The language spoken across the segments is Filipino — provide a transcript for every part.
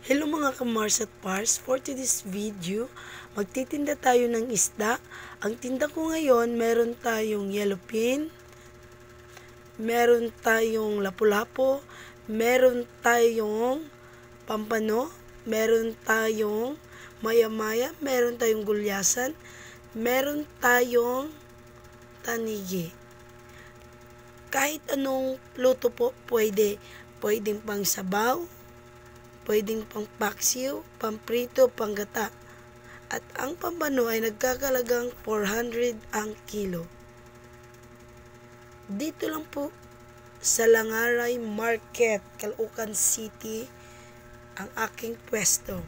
Hello mga kamars at pars, for today's video, magtitinda tayo ng isda. Ang tinda ko ngayon, meron tayong yellowfin, meron tayong lapu-lapu, meron tayong pampano, meron tayong maya-maya, meron tayong gulyasan, meron tayong tanigi. Kahit anong luto po pwede. Pwedeng pang sabaw, pwedeng pang paksiw, pamprito, panggata. At ang pampano ay nagkakalagang 400 ang kilo. Dito lang po sa Langaray Market, Caloocan City, ang aking pwesto.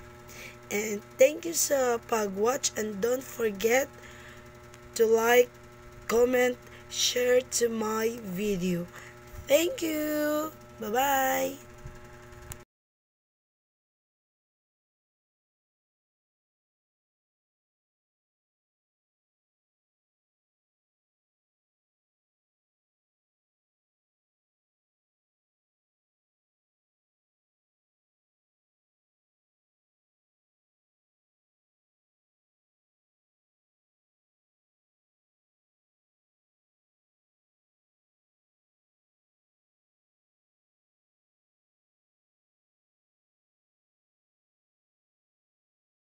And thank you sa pag-watch, and don't forget to like, comment, share to my video. Thank you! Bye-bye!